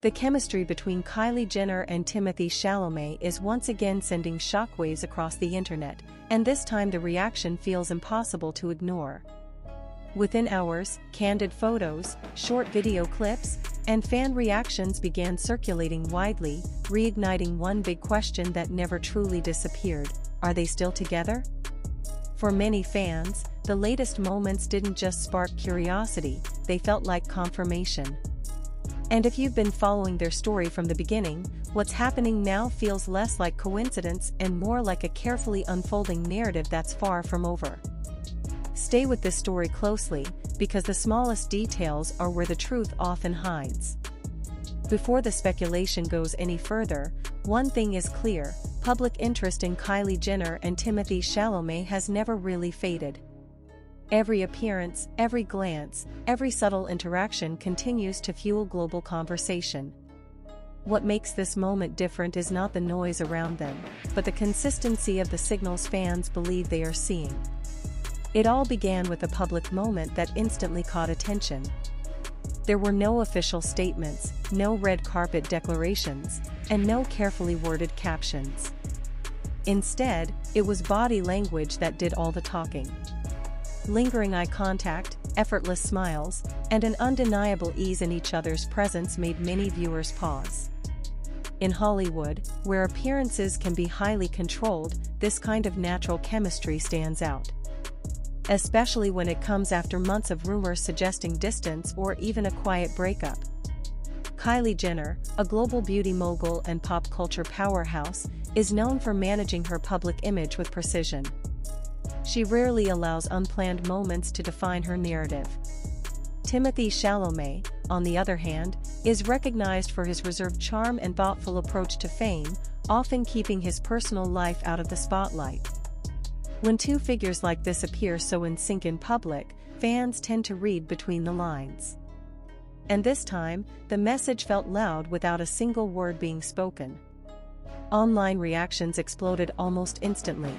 The chemistry between Kylie Jenner and Timothee Chalamet is once again sending shockwaves across the internet, and this time the reaction feels impossible to ignore. Within hours, candid photos, short video clips, and fan reactions began circulating widely, reigniting one big question that never truly disappeared: are they still together? For many fans, the latest moments didn't just spark curiosity, they felt like confirmation. And if you've been following their story from the beginning, what's happening now feels less like coincidence and more like a carefully unfolding narrative that's far from over. Stay with this story closely, because the smallest details are where the truth often hides. Before the speculation goes any further, one thing is clear: public interest in Kylie Jenner and Timothee Chalamet has never really faded. Every appearance, every glance, every subtle interaction continues to fuel global conversation. What makes this moment different is not the noise around them, but the consistency of the signals fans believe they are seeing. It all began with a public moment that instantly caught attention. There were no official statements, no red carpet declarations, and no carefully worded captions. Instead, it was body language that did all the talking. Lingering eye contact, effortless smiles, and an undeniable ease in each other's presence made many viewers pause. In Hollywood, where appearances can be highly controlled, this kind of natural chemistry stands out. Especially when it comes after months of rumors suggesting distance or even a quiet breakup. Kylie Jenner, a global beauty mogul and pop culture powerhouse, is known for managing her public image with precision. She rarely allows unplanned moments to define her narrative. Timothee Chalamet, on the other hand, is recognized for his reserved charm and thoughtful approach to fame, often keeping his personal life out of the spotlight. When two figures like this appear so in sync in public, fans tend to read between the lines. And this time, the message felt loud without a single word being spoken. Online reactions exploded almost instantly.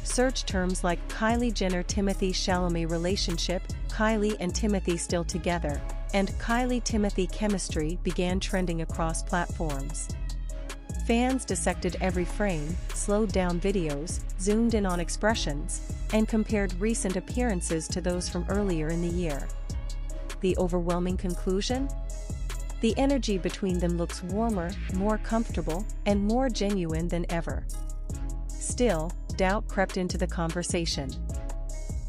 Search terms like Kylie Jenner-Timothee Chalamet relationship, Kylie and Timothee still together, and Kylie-Timothee chemistry began trending across platforms. Fans dissected every frame, slowed down videos, zoomed in on expressions, and compared recent appearances to those from earlier in the year. The overwhelming conclusion? The energy between them looks warmer, more comfortable, and more genuine than ever. Still, doubt crept into the conversation.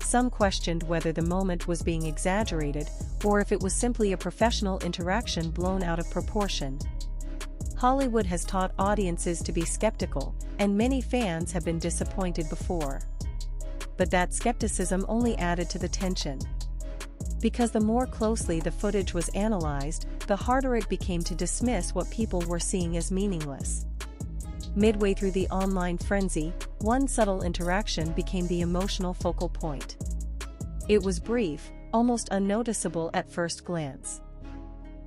Some questioned whether the moment was being exaggerated, or if it was simply a professional interaction blown out of proportion. Hollywood has taught audiences to be skeptical, and many fans have been disappointed before. But that skepticism only added to the tension. Because the more closely the footage was analyzed, the harder it became to dismiss what people were seeing as meaningless. Midway through the online frenzy, one subtle interaction became the emotional focal point. It was brief, almost unnoticeable at first glance.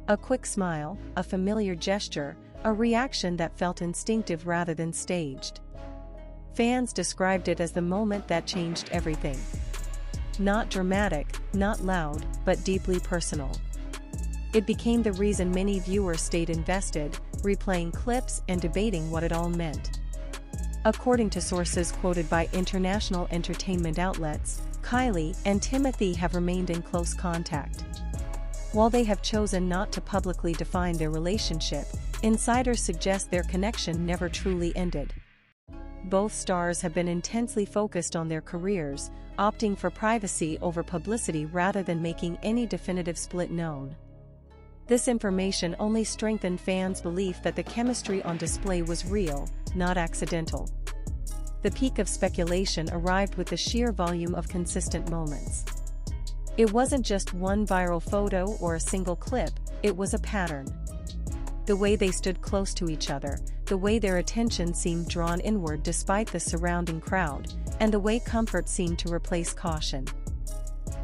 A quick smile, a familiar gesture, a reaction that felt instinctive rather than staged. Fans described it as the moment that changed everything. Not dramatic, not loud, but deeply personal. It became the reason many viewers stayed invested, replaying clips and debating what it all meant. According to sources quoted by international entertainment outlets, Kylie and Timothee have remained in close contact. While they have chosen not to publicly define their relationship, insiders suggest their connection never truly ended. Both stars have been intensely focused on their careers, opting for privacy over publicity rather than making any definitive split known. This information only strengthened fans' belief that the chemistry on display was real, not accidental. The peak of speculation arrived with the sheer volume of consistent moments. It wasn't just one viral photo or a single clip, it was a pattern. The way they stood close to each other, the way their attention seemed drawn inward despite the surrounding crowd, and the way comfort seemed to replace caution.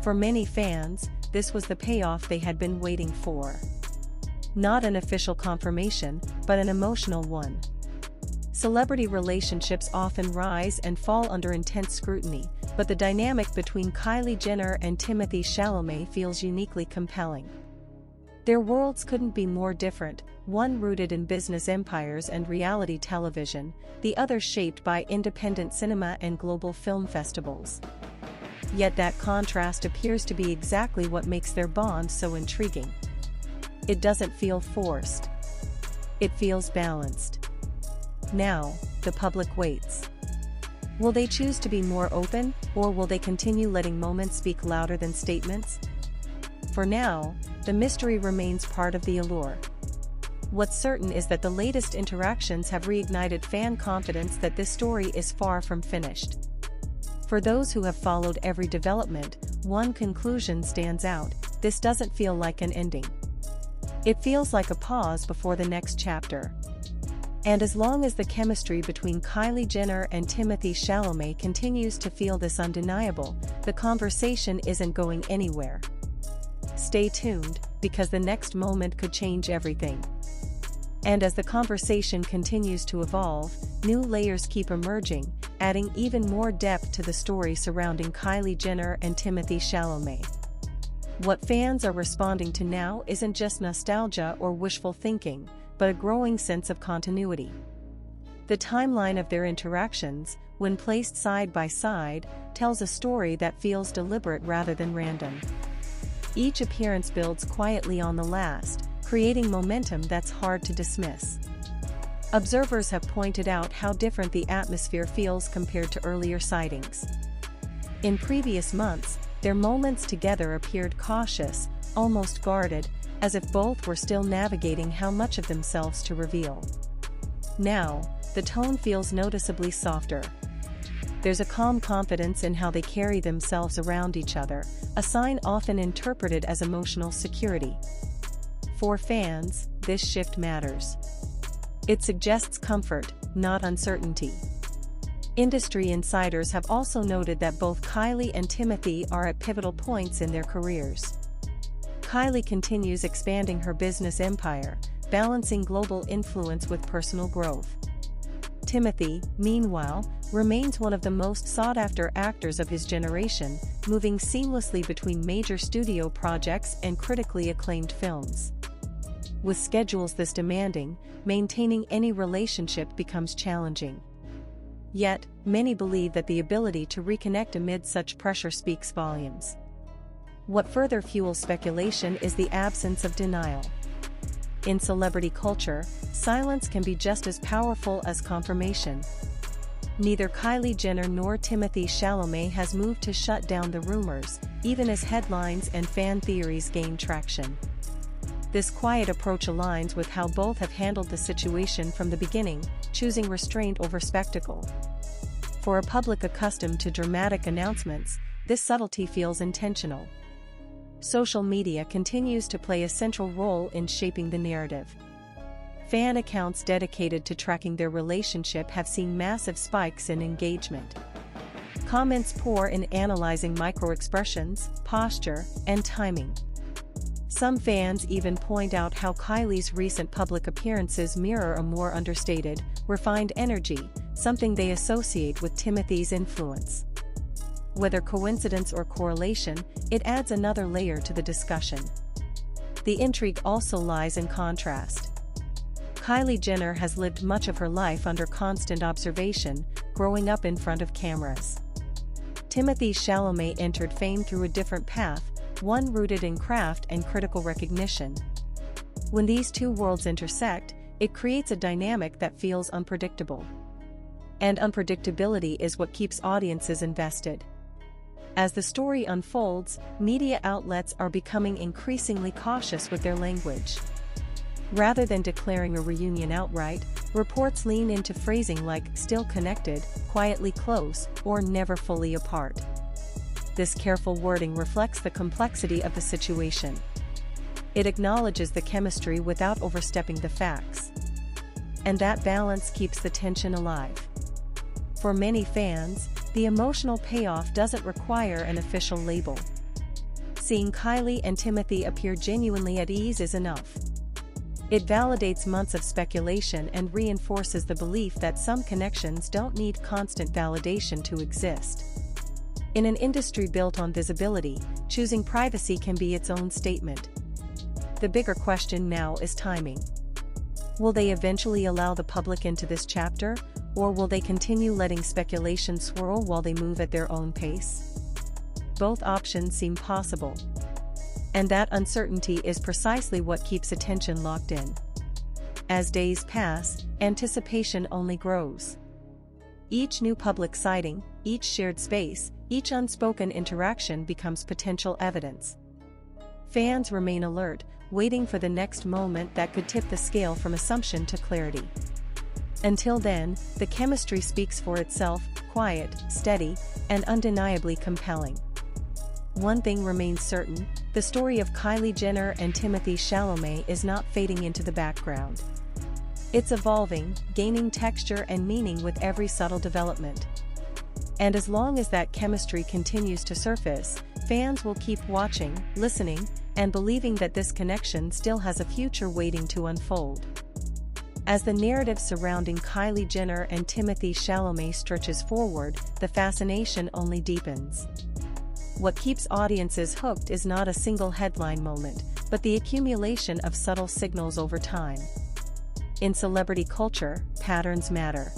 For many fans, this was the payoff they had been waiting for. Not an official confirmation, but an emotional one. Celebrity relationships often rise and fall under intense scrutiny, but the dynamic between Kylie Jenner and Timothee Chalamet feels uniquely compelling. Their worlds couldn't be more different, one rooted in business empires and reality television, the other shaped by independent cinema and global film festivals. Yet that contrast appears to be exactly what makes their bond so intriguing. It doesn't feel forced. It feels balanced. Now, the public waits. Will they choose to be more open, or will they continue letting moments speak louder than statements? For now, the mystery remains part of the allure. What's certain is that the latest interactions have reignited fan confidence that this story is far from finished. For those who have followed every development, one conclusion stands out: this doesn't feel like an ending. It feels like a pause before the next chapter. And as long as the chemistry between Kylie Jenner and Timothee Chalamet continues to feel this undeniable, the conversation isn't going anywhere. Stay tuned, because the next moment could change everything. And as the conversation continues to evolve, new layers keep emerging, adding even more depth to the story surrounding Kylie Jenner and Timothee Chalamet. What fans are responding to now isn't just nostalgia or wishful thinking, but a growing sense of continuity. The timeline of their interactions, when placed side by side, tells a story that feels deliberate rather than random. Each appearance builds quietly on the last, creating momentum that's hard to dismiss. Observers have pointed out how different the atmosphere feels compared to earlier sightings. In previous months, their moments together appeared cautious, almost guarded, as if both were still navigating how much of themselves to reveal. Now, the tone feels noticeably softer. There's a calm confidence in how they carry themselves around each other, a sign often interpreted as emotional security. For fans, this shift matters. It suggests comfort, not uncertainty. Industry insiders have also noted that both Kylie and Timothee are at pivotal points in their careers. Kylie continues expanding her business empire, balancing global influence with personal growth. Timothee, meanwhile, remains one of the most sought-after actors of his generation, moving seamlessly between major studio projects and critically acclaimed films. With schedules this demanding, maintaining any relationship becomes challenging. Yet, many believe that the ability to reconnect amid such pressure speaks volumes. What further fuels speculation is the absence of denial. In celebrity culture, silence can be just as powerful as confirmation. Neither Kylie Jenner nor Timothee Chalamet has moved to shut down the rumors, even as headlines and fan theories gain traction. This quiet approach aligns with how both have handled the situation from the beginning, choosing restraint over spectacle. For a public accustomed to dramatic announcements, this subtlety feels intentional. Social media continues to play a central role in shaping the narrative. Fan accounts dedicated to tracking their relationship have seen massive spikes in engagement. Comments pour in analyzing micro-expressions, posture, and timing. Some fans even point out how Kylie's recent public appearances mirror a more understated, refined energy, something they associate with Timothee's influence. Whether coincidence or correlation, it adds another layer to the discussion. The intrigue also lies in contrast. Kylie Jenner has lived much of her life under constant observation, growing up in front of cameras. Timothee Chalamet entered fame through a different path, one rooted in craft and critical recognition. When these two worlds intersect, it creates a dynamic that feels unpredictable. And unpredictability is what keeps audiences invested. As the story unfolds, media outlets are becoming increasingly cautious with their language. Rather than declaring a reunion outright, reports lean into phrasing like "still connected," "quietly close," or "never fully apart." This careful wording reflects the complexity of the situation. It acknowledges the chemistry without overstepping the facts. And that balance keeps the tension alive. For many fans, the emotional payoff doesn't require an official label. Seeing Kylie and Timothee appear genuinely at ease is enough. It validates months of speculation and reinforces the belief that some connections don't need constant validation to exist. In an industry built on visibility, choosing privacy can be its own statement. the bigger question now is timing. Will they eventually allow the public into this chapter, or will they continue letting speculation swirl while they move at their own pace? Both options seem possible. And that uncertainty is precisely what keeps attention locked in. As days pass, anticipation only grows. Each new public sighting, each shared space, each unspoken interaction becomes potential evidence. Fans remain alert, waiting for the next moment that could tip the scale from assumption to clarity. Until then, the chemistry speaks for itself, quiet, steady, and undeniably compelling. One thing remains certain, the story of Kylie Jenner and Timothée Chalamet is not fading into the background. It's evolving, gaining texture and meaning with every subtle development. And as long as that chemistry continues to surface, fans will keep watching, listening, and believing that this connection still has a future waiting to unfold. As the narrative surrounding Kylie Jenner and Timothée Chalamet stretches forward, the fascination only deepens. What keeps audiences hooked is not a single headline moment, but the accumulation of subtle signals over time. In celebrity culture, patterns matter.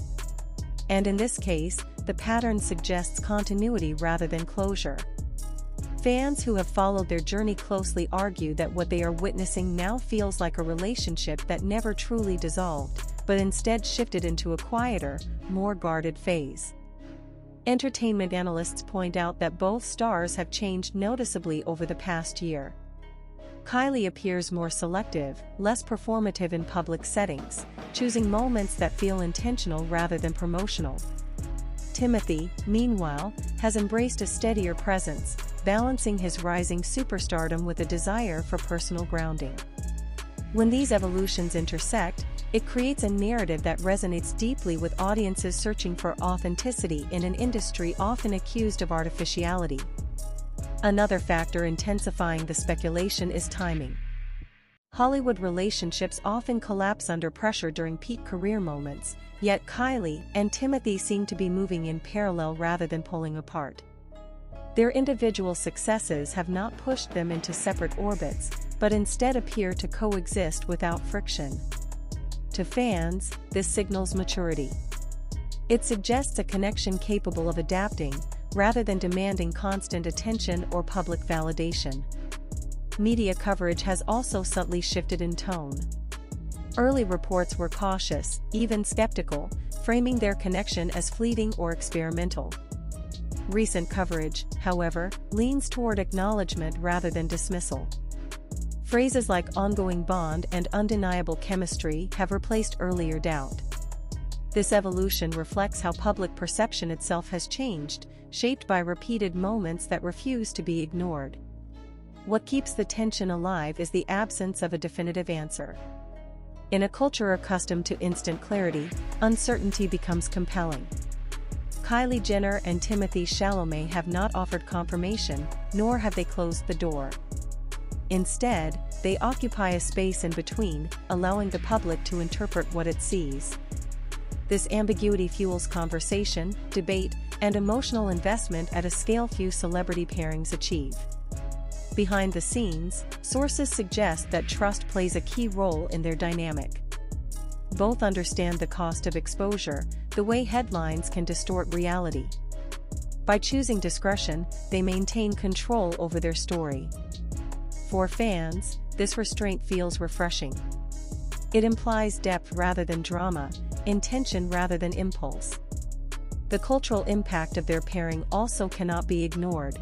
And in this case, the pattern suggests continuity rather than closure. Fans who have followed their journey closely argue that what they are witnessing now feels like a relationship that never truly dissolved, but instead shifted into a quieter, more guarded phase. Entertainment analysts point out that both stars have changed noticeably over the past year. Kylie appears more selective, less performative in public settings, choosing moments that feel intentional rather than promotional. Timothee, meanwhile, has embraced a steadier presence, balancing his rising superstardom with a desire for personal grounding. When these evolutions intersect, it creates a narrative that resonates deeply with audiences searching for authenticity in an industry often accused of artificiality. Another factor intensifying the speculation is timing. Hollywood relationships often collapse under pressure during peak career moments, yet Kylie and Timothee seem to be moving in parallel rather than pulling apart. Their individual successes have not pushed them into separate orbits, but instead appear to coexist without friction. To fans, this signals maturity. It suggests a connection capable of adapting, rather than demanding constant attention or public validation. Media coverage has also subtly shifted in tone. Early reports were cautious, even skeptical, framing their connection as fleeting or experimental. Recent coverage, however, leans toward acknowledgement rather than dismissal. Phrases like ongoing bond and undeniable chemistry have replaced earlier doubt. This evolution reflects how public perception itself has changed, shaped by repeated moments that refuse to be ignored. What keeps the tension alive is the absence of a definitive answer. In a culture accustomed to instant clarity, uncertainty becomes compelling. Kylie Jenner and Timothée Chalamet have not offered confirmation, nor have they closed the door. Instead, they occupy a space in between, allowing the public to interpret what it sees. This ambiguity fuels conversation, debate, and emotional investment at a scale few celebrity pairings achieve. Behind the scenes, sources suggest that trust plays a key role in their dynamic. Both understand the cost of exposure, the way headlines can distort reality. By choosing discretion, they maintain control over their story. For fans, this restraint feels refreshing. It implies depth rather than drama, intention rather than impulse. The cultural impact of their pairing also cannot be ignored.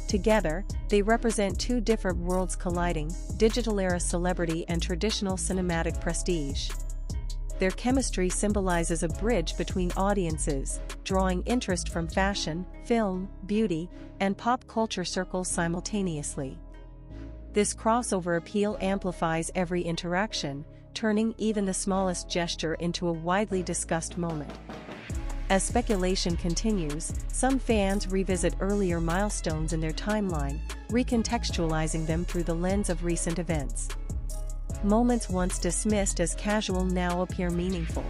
Together, they represent two different worlds colliding, digital-era celebrity and traditional cinematic prestige. Their chemistry symbolizes a bridge between audiences, drawing interest from fashion, film, beauty, and pop culture circles simultaneously. This crossover appeal amplifies every interaction, turning even the smallest gesture into a widely discussed moment. As speculation continues, some fans revisit earlier milestones in their timeline, recontextualizing them through the lens of recent events. Moments once dismissed as casual now appear meaningful.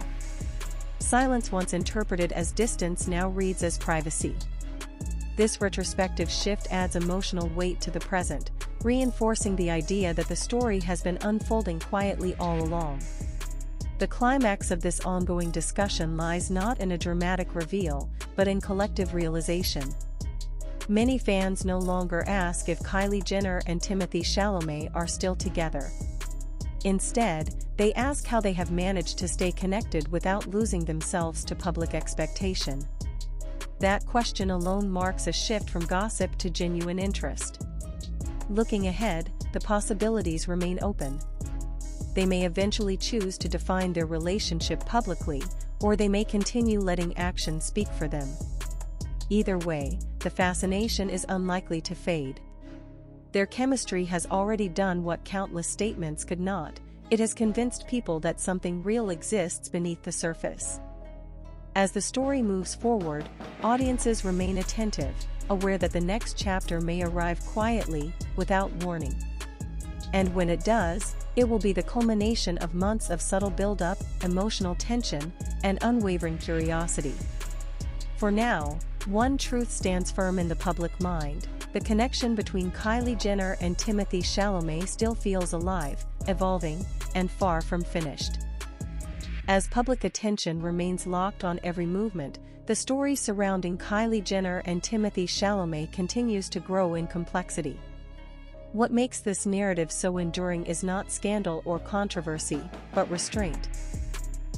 Silence once interpreted as distance now reads as privacy. This retrospective shift adds emotional weight to the present, reinforcing the idea that the story has been unfolding quietly all along. The climax of this ongoing discussion lies not in a dramatic reveal, but in collective realization. Many fans no longer ask if Kylie Jenner and Timothée Chalamet are still together. Instead, they ask how they have managed to stay connected without losing themselves to public expectation. That question alone marks a shift from gossip to genuine interest. Looking ahead, the possibilities remain open. They may eventually choose to define their relationship publicly, or they may continue letting actions speak for them. Either way, the fascination is unlikely to fade. Their chemistry has already done what countless statements could not. It has convinced people that something real exists beneath the surface. As the story moves forward, audiences remain attentive, aware that the next chapter may arrive quietly, without warning. And when it does, it will be the culmination of months of subtle build-up, emotional tension, and unwavering curiosity. For now, one truth stands firm in the public mind: the connection between Kylie Jenner and Timothée Chalamet still feels alive, evolving, and far from finished. As public attention remains locked on every movement, the story surrounding Kylie Jenner and Timothée Chalamet continues to grow in complexity. What makes this narrative so enduring is not scandal or controversy, but restraint.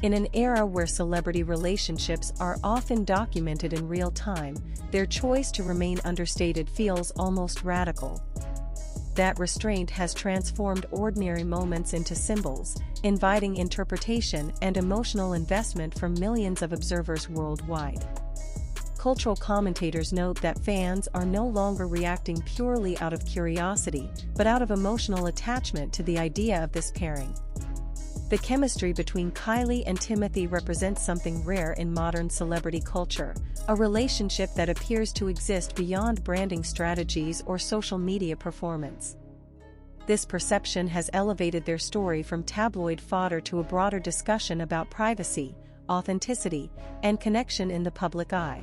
In an era where celebrity relationships are often documented in real time, their choice to remain understated feels almost radical. That restraint has transformed ordinary moments into symbols, inviting interpretation and emotional investment from millions of observers worldwide. Cultural commentators note that fans are no longer reacting purely out of curiosity, but out of emotional attachment to the idea of this pairing. The chemistry between Kylie and Timothee represents something rare in modern celebrity culture, a relationship that appears to exist beyond branding strategies or social media performance. This perception has elevated their story from tabloid fodder to a broader discussion about privacy, authenticity, and connection in the public eye.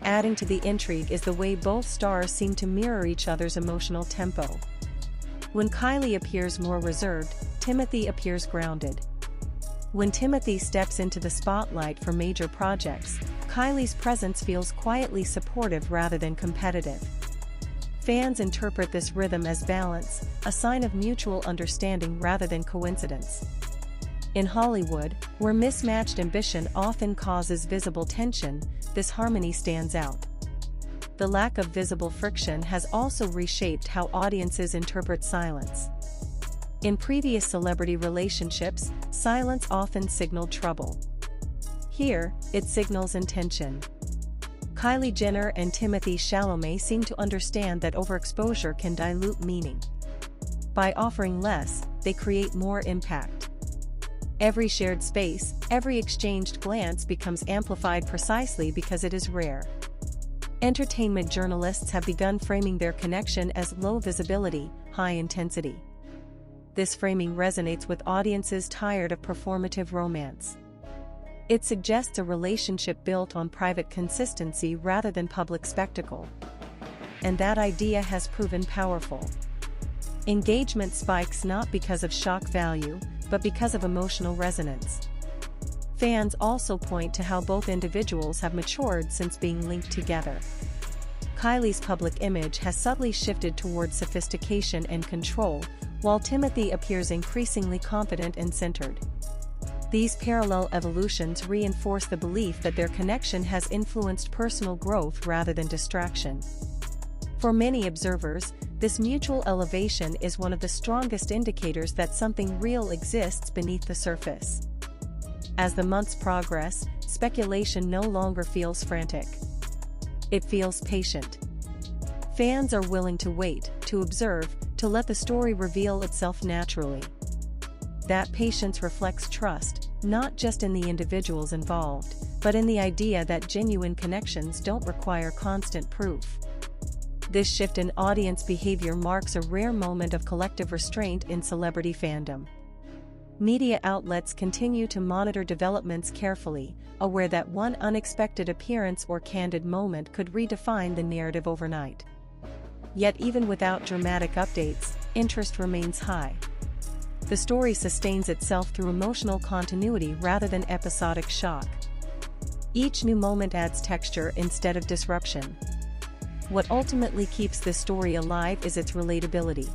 Adding to the intrigue is the way both stars seem to mirror each other's emotional tempo. When Kylie appears more reserved, Timothee appears grounded. When Timothee steps into the spotlight for major projects, Kylie's presence feels quietly supportive rather than competitive. Fans interpret this rhythm as balance, a sign of mutual understanding rather than coincidence. In Hollywood, where mismatched ambition often causes visible tension, this harmony stands out. The lack of visible friction has also reshaped how audiences interpret silence. In previous celebrity relationships, silence often signaled trouble. Here, it signals intention. Kylie Jenner and Timothée Chalamet seem to understand that overexposure can dilute meaning. By offering less, they create more impact. Every shared space, every exchanged glance becomes amplified precisely because it is rare. Entertainment journalists have begun framing their connection as low visibility, high intensity. This framing resonates with audiences tired of performative romance. It suggests a relationship built on private consistency rather than public spectacle. And that idea has proven powerful. Engagement spikes not because of shock value, but because of emotional resonance. Fans also point to how both individuals have matured since being linked together. Kylie's public image has subtly shifted towards sophistication and control, while Timothee appears increasingly confident and centered. These parallel evolutions reinforce the belief that their connection has influenced personal growth rather than distraction. For many observers, this mutual elevation is one of the strongest indicators that something real exists beneath the surface. As the months progress, speculation no longer feels frantic. It feels patient. Fans are willing to wait, to observe, to let the story reveal itself naturally. That patience reflects trust, not just in the individuals involved, but in the idea that genuine connections don't require constant proof. This shift in audience behavior marks a rare moment of collective restraint in celebrity fandom. Media outlets continue to monitor developments carefully, aware that one unexpected appearance or candid moment could redefine the narrative overnight. Yet even without dramatic updates, interest remains high. The story sustains itself through emotional continuity rather than episodic shock. Each new moment adds texture instead of disruption. What ultimately keeps this story alive is its relatability.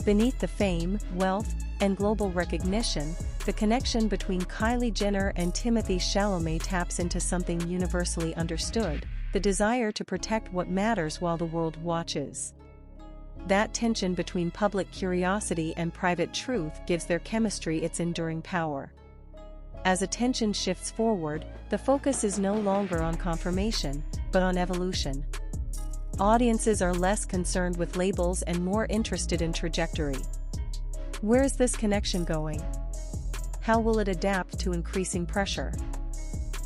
Beneath the fame, wealth, and global recognition, the connection between Kylie Jenner and Timothée Chalamet taps into something universally understood: the desire to protect what matters while the world watches. That tension between public curiosity and private truth gives their chemistry its enduring power. As attention shifts forward, the focus is no longer on confirmation, but on evolution. Audiences are less concerned with labels and more interested in trajectory. Where is this connection going? How will it adapt to increasing pressure?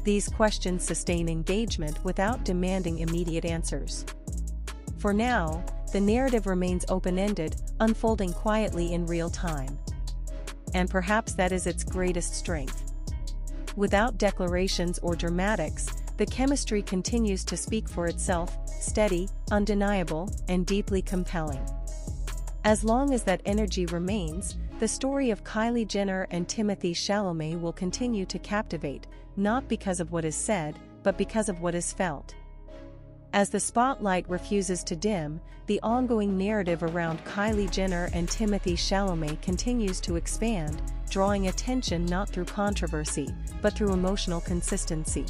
These questions sustain engagement without demanding immediate answers. For now, the narrative remains open-ended, unfolding quietly in real time. And perhaps that is its greatest strength. Without declarations or dramatics, the chemistry continues to speak for itself, steady, undeniable, and deeply compelling. As long as that energy remains, the story of Kylie Jenner and Timothée Chalamet will continue to captivate, not because of what is said, but because of what is felt. As the spotlight refuses to dim, the ongoing narrative around Kylie Jenner and Timothée Chalamet continues to expand, drawing attention not through controversy, but through emotional consistency.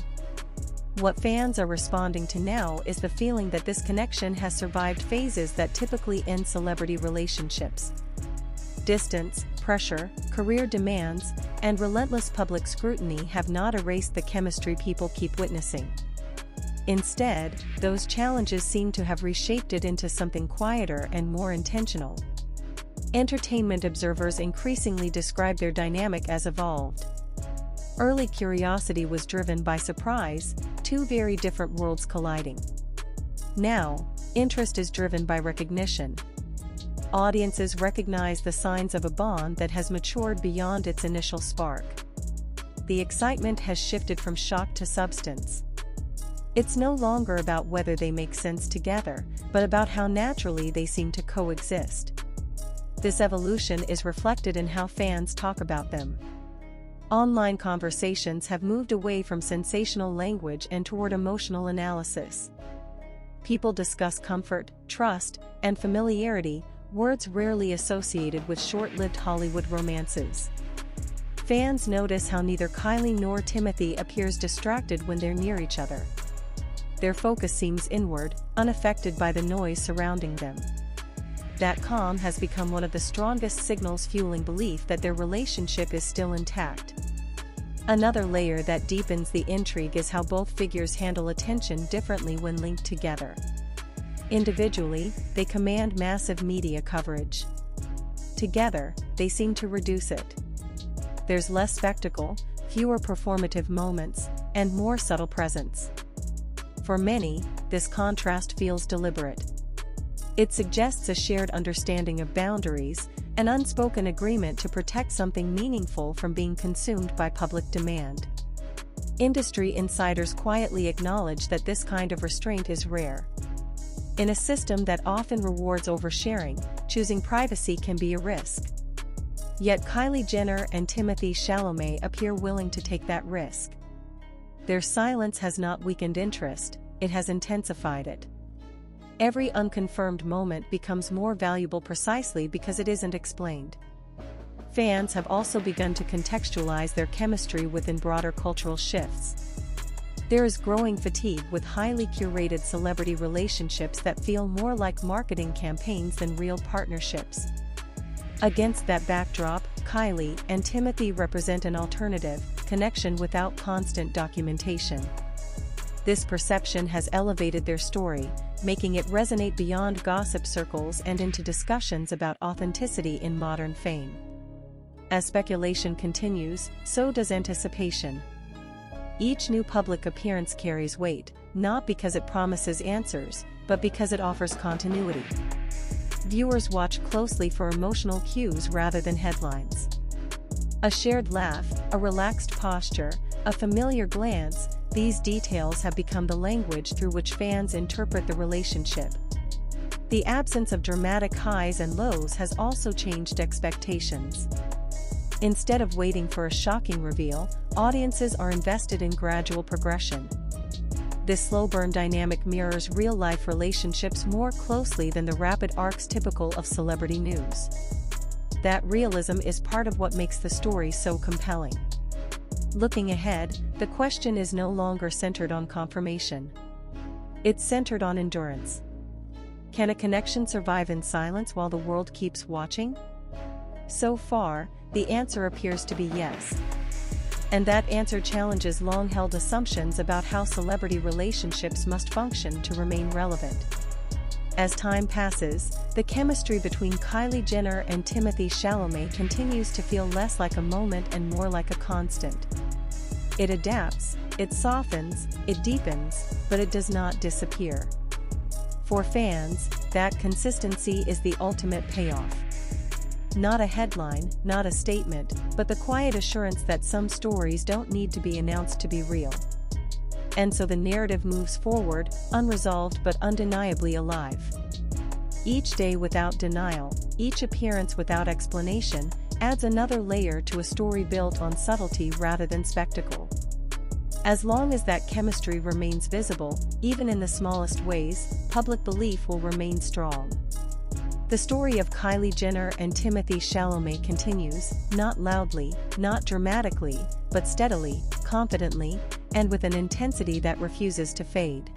What fans are responding to now is the feeling that this connection has survived phases that typically end celebrity relationships. Distance, pressure, career demands, and relentless public scrutiny have not erased the chemistry people keep witnessing. Instead, those challenges seem to have reshaped it into something quieter and more intentional. Entertainment observers increasingly describe their dynamic as evolved. Early curiosity was driven by surprise, two very different worlds colliding. Now, interest is driven by recognition. Audiences recognize the signs of a bond that has matured beyond its initial spark. The excitement has shifted from shock to substance. It's no longer about whether they make sense together, but about how naturally they seem to coexist. This evolution is reflected in how fans talk about them. Online conversations have moved away from sensational language and toward emotional analysis. People discuss comfort, trust, and familiarity, words rarely associated with short-lived Hollywood romances. Fans notice how neither Kylie nor Timothée appears distracted when they're near each other. Their focus seems inward, unaffected by the noise surrounding them. That calm has become one of the strongest signals fueling belief that their relationship is still intact. Another layer that deepens the intrigue is how both figures handle attention differently when linked together. Individually, they command massive media coverage. Together, they seem to reduce it. There's less spectacle, fewer performative moments, and more subtle presence. For many, this contrast feels deliberate. It suggests a shared understanding of boundaries, an unspoken agreement to protect something meaningful from being consumed by public demand. Industry insiders quietly acknowledge that this kind of restraint is rare. In a system that often rewards oversharing, choosing privacy can be a risk. Yet Kylie Jenner and Timothée Chalamet appear willing to take that risk. Their silence has not weakened interest, it has intensified it. Every unconfirmed moment becomes more valuable precisely because it isn't explained. Fans have also begun to contextualize their chemistry within broader cultural shifts. There is growing fatigue with highly curated celebrity relationships that feel more like marketing campaigns than real partnerships. Against that backdrop, Kylie and Timothée represent an alternative, connection without constant documentation. This perception has elevated their story, making it resonate beyond gossip circles and into discussions about authenticity in modern fame. As speculation continues, so does anticipation. Each new public appearance carries weight, not because it promises answers, but because it offers continuity. Viewers watch closely for emotional cues rather than headlines. A shared laugh, a relaxed posture, a familiar glance, these details have become the language through which fans interpret the relationship. The absence of dramatic highs and lows has also changed expectations. Instead of waiting for a shocking reveal, audiences are invested in gradual progression. This slow burn dynamic mirrors real-life relationships more closely than the rapid arcs typical of celebrity news. That realism is part of what makes the story so compelling. Looking ahead, the question is no longer centered on confirmation. It's centered on endurance. Can a connection survive in silence while the world keeps watching? So far, the answer appears to be yes. And that answer challenges long-held assumptions about how celebrity relationships must function to remain relevant. As time passes, the chemistry between Kylie Jenner and Timothee Chalamet continues to feel less like a moment and more like a constant. It adapts, it softens, it deepens, but it does not disappear. For fans, that consistency is the ultimate payoff. Not a headline, not a statement, but the quiet assurance that some stories don't need to be announced to be real. And so the narrative moves forward, unresolved but undeniably alive. Each day without denial, each appearance without explanation, adds another layer to a story built on subtlety rather than spectacle. As long as that chemistry remains visible, even in the smallest ways, public belief will remain strong. The story of Kylie Jenner and Timothee Chalamet continues, not loudly, not dramatically, but steadily, confidently, and with an intensity that refuses to fade.